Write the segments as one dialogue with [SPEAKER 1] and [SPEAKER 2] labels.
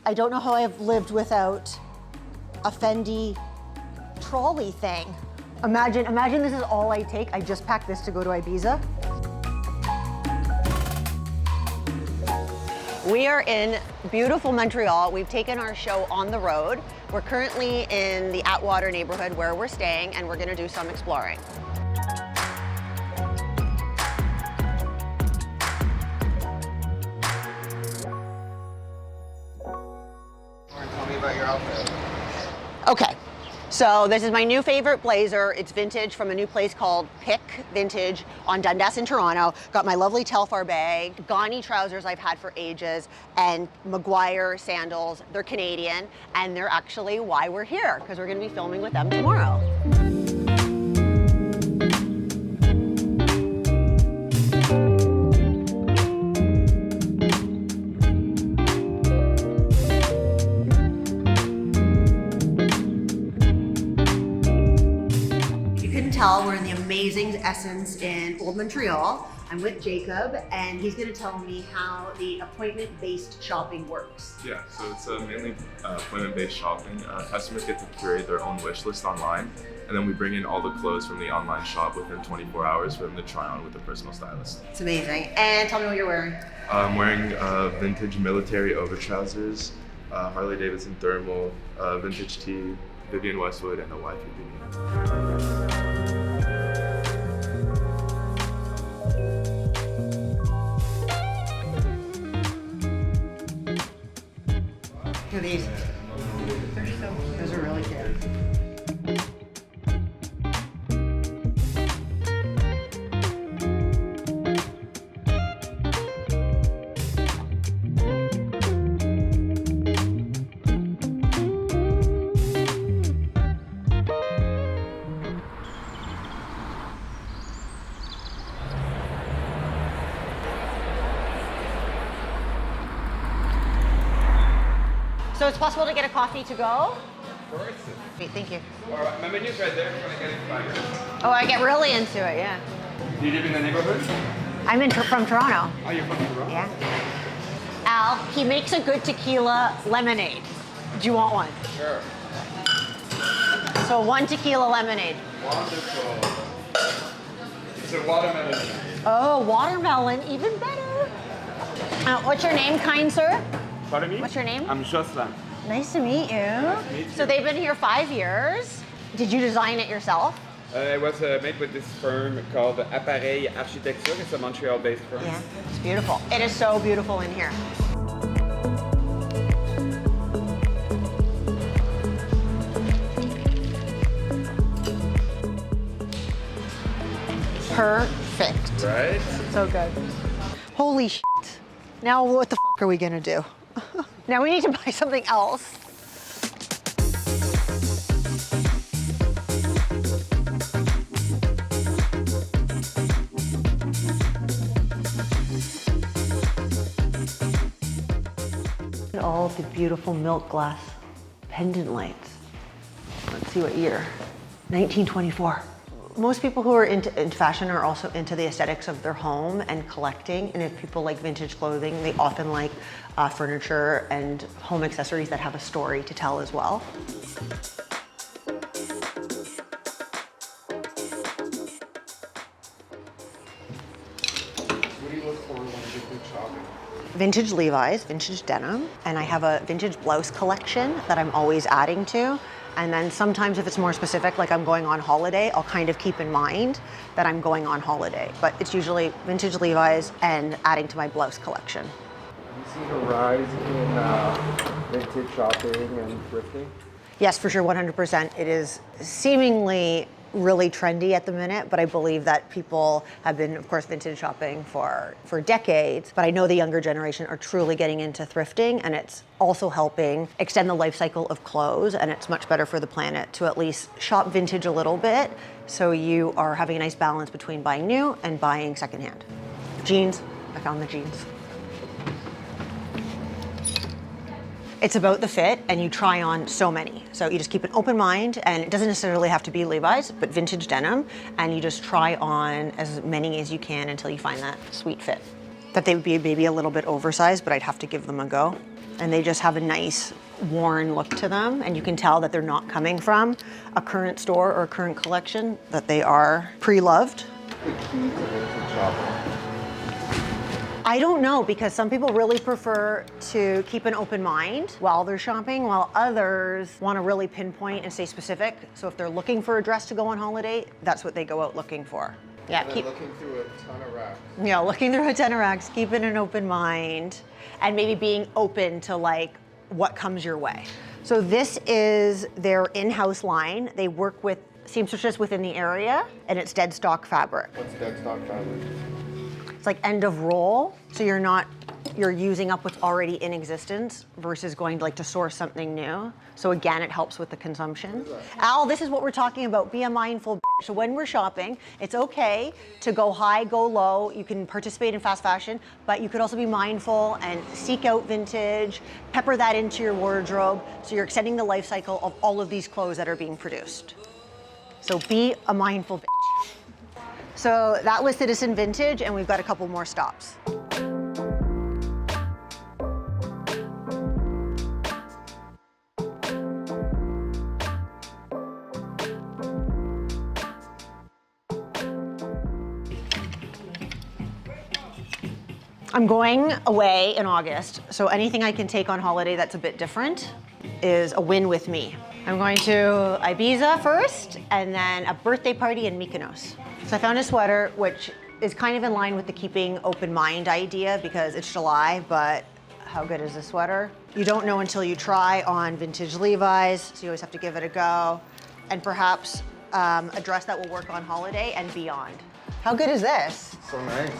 [SPEAKER 1] I don't know how I've lived without a Fendi trolley thing. Imagine this is all I take. I just packed this to go to Ibiza. We are in beautiful Montreal. We've taken our show on the road. We're currently in the Atwater neighborhood where we're staying, and we're gonna do some exploring.
[SPEAKER 2] Tell me about your outfit.
[SPEAKER 1] Okay, so this is my new favorite blazer. It's vintage from a new place called Pick Vintage on Dundas in Toronto. Got my lovely Telfar bag, Gani trousers I've had for ages, and MAGUIRE sandals. They're Canadian, and they're actually why we're here, because we're gonna be filming with them tomorrow. We're in the amazing Essence in Old Montreal. I'm with Jacob, and he's going to tell me how the appointment-based shopping works.
[SPEAKER 3] Yeah, so it's mainly appointment-based shopping. Customers get to curate their own wish list online, and then we bring in all the clothes from the online shop within 24 hours for them to try on with a personal stylist.
[SPEAKER 1] It's amazing. And tell me what you're wearing.
[SPEAKER 3] I'm wearing vintage military over trousers, Harley Davidson thermal, vintage tee, Vivienne Westwood, and a YPB.
[SPEAKER 1] Look at these. Those are really cute. So it's possible to get a coffee to go?
[SPEAKER 2] Of course.
[SPEAKER 1] Great, thank you.
[SPEAKER 2] All right, my menu's right there if you want to get it in 5 minutes.
[SPEAKER 1] Oh, I get really into it, yeah.
[SPEAKER 2] Do you live in the neighborhood?
[SPEAKER 1] I'm from Toronto.
[SPEAKER 2] Oh, you're from Toronto?
[SPEAKER 1] Yeah. Al, he makes a good tequila lemonade. Do you want one?
[SPEAKER 2] Sure.
[SPEAKER 1] So 1 tequila lemonade.
[SPEAKER 2] Wonderful. It's a watermelon.
[SPEAKER 1] Oh, watermelon, even better. What's your name, kind sir?
[SPEAKER 2] Pardon me?
[SPEAKER 1] What's your name?
[SPEAKER 2] I'm GOZLAN.
[SPEAKER 1] Nice to meet you.
[SPEAKER 2] Nice to meet you.
[SPEAKER 1] So they've been here 5 years. Did you design it yourself?
[SPEAKER 2] It was made with this firm called Appareil Architecture. It's a Montreal-based firm.
[SPEAKER 1] Yeah, it's beautiful. It is so beautiful in here. Perfect.
[SPEAKER 2] Right?
[SPEAKER 1] So good. Holy shit. Now what the fuck are we gonna do? Now we need to buy something else. Look at all the beautiful milk glass pendant lights. Let's see what year. 1924. Most people who are into fashion are also into the aesthetics of their home and collecting. And if people like vintage clothing, they often like furniture and home accessories that have a story to tell as well.
[SPEAKER 2] What do you look for when you do shopping?
[SPEAKER 1] Vintage Levi's, vintage denim, and I have a vintage blouse collection that I'm always adding to. And then sometimes if it's more specific, like I'm going on holiday, I'll kind of keep in mind that I'm going on holiday. But it's usually vintage Levi's and adding to my blouse collection.
[SPEAKER 2] Have you seen a rise in vintage shopping and thrifting?
[SPEAKER 1] Yes, for sure, 100%. It is seemingly really trendy at the minute, but I believe that people have been, of course, vintage shopping for decades, but I know the younger generation are truly getting into thrifting, and it's also helping extend the life cycle of clothes, and it's much better for the planet to at least shop vintage a little bit, so you are having a nice balance between buying new and buying secondhand. Jeans, I found the jeans. It's about the fit, and you try on so many. So you just keep an open mind, and it doesn't necessarily have to be Levi's, but vintage denim, and you just try on as many as you can until you find that sweet fit. That they would be maybe a little bit oversized, but I'd have to give them a go. and they just have a nice worn look to them, and you can tell that they're not coming from a current store or a current collection, that they are pre-loved.
[SPEAKER 2] The key to vintage shopping.
[SPEAKER 1] I don't know, because some people really prefer to keep an open mind while they're shopping, while others want to really pinpoint and stay specific. So if they're looking for a dress to go on holiday, that's what they go out looking for. Yeah,
[SPEAKER 2] And then looking through a ton of racks.
[SPEAKER 1] Yeah, looking through a ton of racks, keeping an open mind, and maybe being open to like what comes your way. So this is their in-house line. They work with seamstresses within the area, and it's dead stock fabric.
[SPEAKER 2] What's dead stock fabric?
[SPEAKER 1] It's like end of roll, so you're using up what's already in existence versus going to source something new. So again, it helps with the consumption. Al, this is what we're talking about. Be a mindful bitch. So when we're shopping, it's okay to go high, go low. You can participate in fast fashion, but you could also be mindful and seek out vintage, pepper that into your wardrobe, so you're extending the life cycle of all of these clothes that are being produced. So be a mindful bitch. So that was Citizen Vintage, and we've got a couple more stops. I'm going away in August, so anything I can take on holiday that's a bit different is a win with me. I'm going to Ibiza first, and then a birthday party in Mykonos. So I found a sweater, which is kind of in line with the keeping open mind idea, because it's July, but how good is this sweater? You don't know until you try on vintage Levi's, so you always have to give it a go. And perhaps a dress that will work on holiday and beyond. How good is this?
[SPEAKER 2] So nice.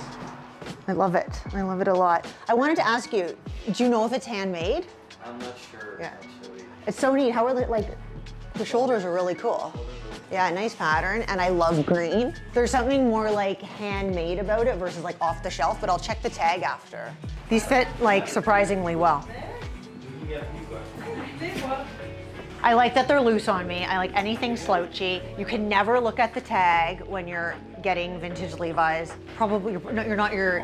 [SPEAKER 1] I love it. I love it a lot. I wanted to ask you, do you know if it's handmade?
[SPEAKER 4] I'm not sure, actually.
[SPEAKER 1] It's so neat. How are the shoulders are really cool. Yeah, nice pattern, and I love green. There's something more like handmade about it versus like off the shelf, but I'll check the tag after. These fit like surprisingly well. I like that they're loose on me. I like anything slouchy. You can never look at the tag when you're getting vintage Levi's. Probably you're not your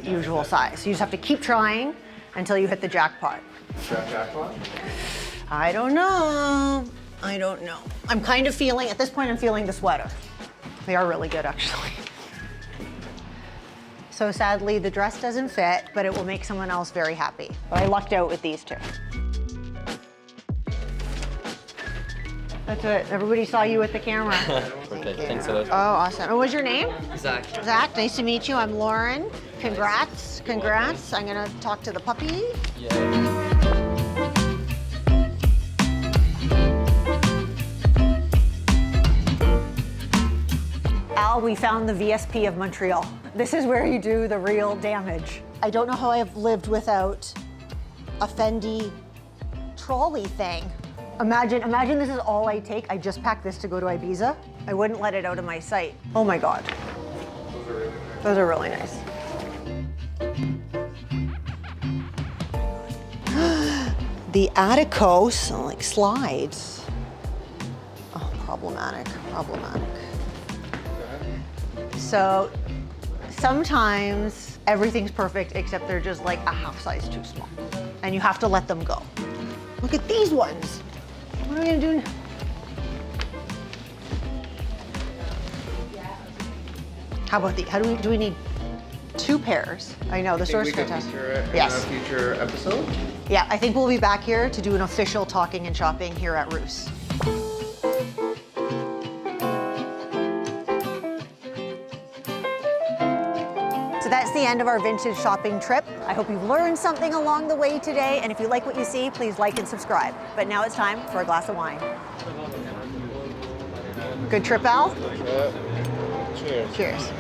[SPEAKER 1] usual size. So you just have to keep trying until you hit the jackpot.
[SPEAKER 2] Jackpot?
[SPEAKER 1] I don't know. I don't know. I'm kind of feeling, at this point, I'm feeling the sweater. They are really good, actually. So sadly, the dress doesn't fit, but it will make someone else very happy. But I lucked out with these two. That's it. Everybody saw you with the camera.
[SPEAKER 4] Perfect. Thanks a lot.
[SPEAKER 1] Oh, awesome. What was your name?
[SPEAKER 4] Zach.
[SPEAKER 1] Zach, nice to meet you. I'm Lauren. Congrats. Congrats. I'm going to talk to the puppy.
[SPEAKER 4] Yeah.
[SPEAKER 1] Al, we found the VSP of Montreal. This is where you do the real damage. I don't know how I've lived without a Fendi trolley thing. Imagine this is all I take. I just packed this to go to Ibiza. I wouldn't let it out of my sight. Oh my God. Those are really nice. The Atticos, like slides. Oh, problematic. So sometimes everything's perfect except they're just like a half size too small. And you have to let them go. Look at these ones. What are we gonna do? How about the, do we need two pairs? I know, the source fantastic.
[SPEAKER 2] Yes. In a future episode?
[SPEAKER 1] Yeah, I think we'll be back here to do an official talking and shopping here at Roos. So that's the end of our vintage shopping trip. I hope you've learned something along the way today, and if you like what you see, please like and subscribe. But now it's time for a glass of wine. Good trip, Al?
[SPEAKER 2] Yeah. Cheers.
[SPEAKER 1] Cheers.